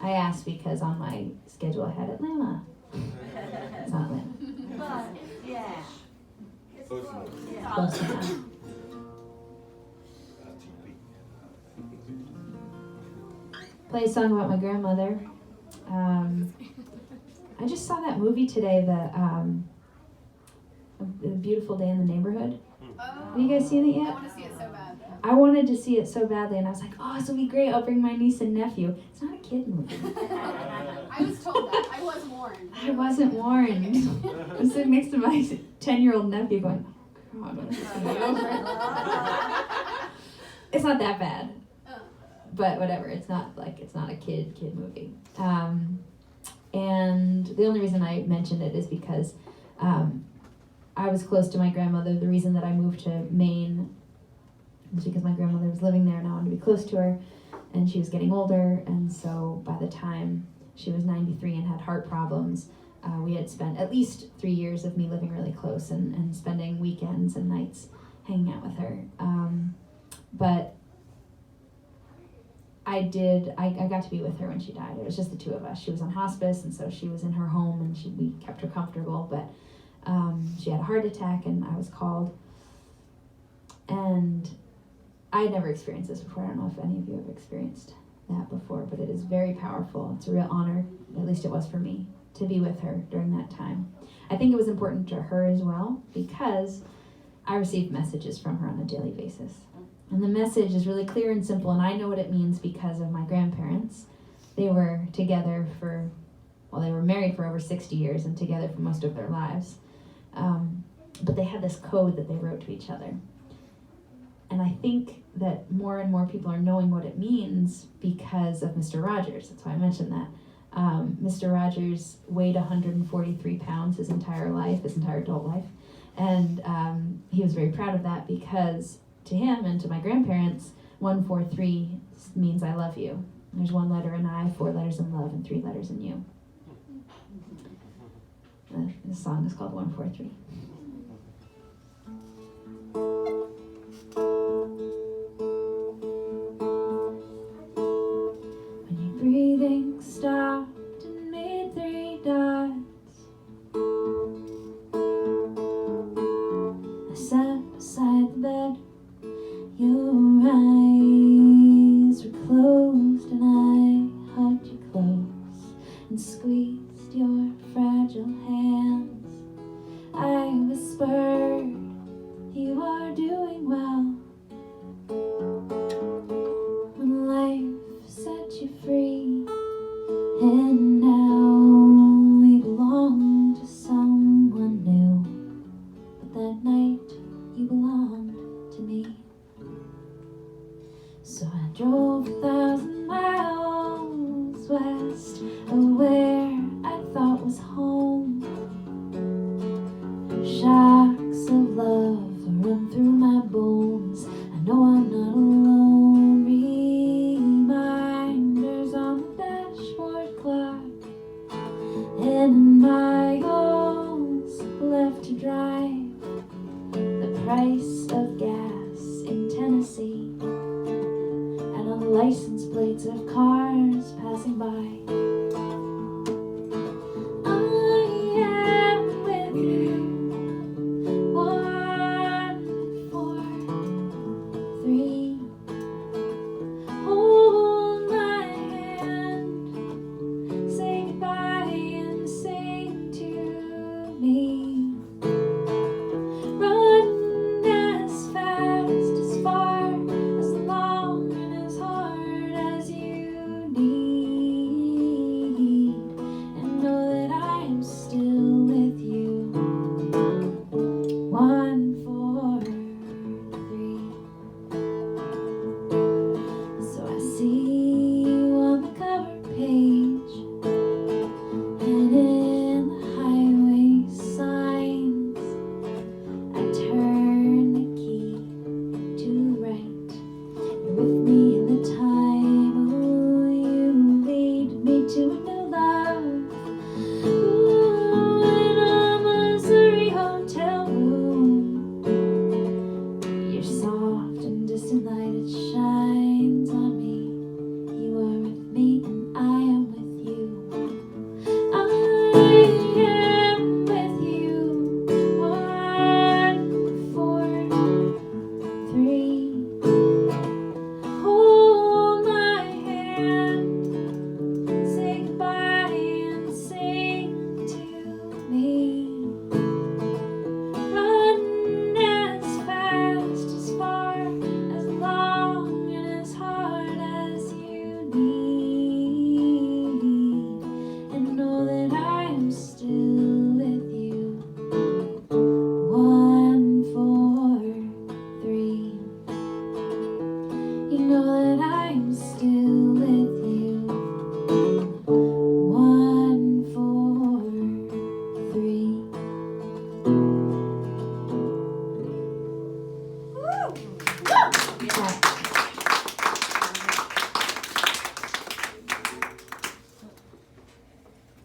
I asked because on my schedule I had Atlanta. It's not Atlanta. But, yeah. Close enough. Yeah. Close enough. Play a song about my grandmother. I just saw that movie today, A Beautiful Day in the Neighborhood. Have you guys seen it yet? I want to see it so bad. I wanted to see it so badly, and I was like, oh, this will be great. I'll bring my niece and nephew. It's not a kid movie. I was told that. I was warned. I wasn't warned. I was sitting next to my 10-year-old nephew going, oh, God, when is this going to be over? It's not that bad. But whatever, it's not a kid movie. And the only reason I mentioned it is because I was close to my grandmother. The reason that I moved to Maine was because my grandmother was living there and I wanted to be close to her. And she was getting older, and so by the time she was 93 and had heart problems, we had spent at least 3 years of me living really close and spending weekends and nights hanging out with her. But I got to be with her when she died. It was just the two of us. She was on hospice, and so she was in her home, and we kept her comfortable, but she had a heart attack, and I was called. And I had never experienced this before. I don't know if any of you have experienced that before, but it is very powerful. It's a real honor, at least it was for me, to be with her during that time. I think it was important to her as well, because I received messages from her on a daily basis. And the message is really clear and simple, and I know what it means because of my grandparents. They were together they were married for over 60 years and together for most of their lives. But they had this code that they wrote to each other. And I think that more and more people are knowing what it means because of Mr. Rogers. That's why I mentioned that. Mr. Rogers weighed 143 pounds his entire adult life. And he was very proud of that because to him and to my grandparents, 143 means I love you. There's one letter in I, 4 letters in love, and 3 letters in you. The song is called 143. When your breathing stopped and made 3 dots, I sat beside the bed. Your eyes were closed and I hugged you close and squeezed your fragile hands. I whispered, you are doing well. When life set you free, and now we belong to someone new. But that night you belonged to me. So I drove 1,000 miles west of where I thought was home. Shocks of love run through my bones. I know I'm not alone. Reminders on the dashboard clock, and miles left to drive. The price of gas in Tennessee, license plates of cars passing by. I am with you. 1, 4, 3. Hold my hand. Say goodbye and sing to me. Run as fast, as far, as long, and as hard as you need, and know that I am still with you. 1, 4, 3. So I see you on the cover page, and in the highway signs. I turn the key to the right. You're with me in the time. Oh, you lead me to a new love. Ooh, in a Missouri hotel room. Your soft and distant light, it shines on me. You are with me and I am with You know that I'm still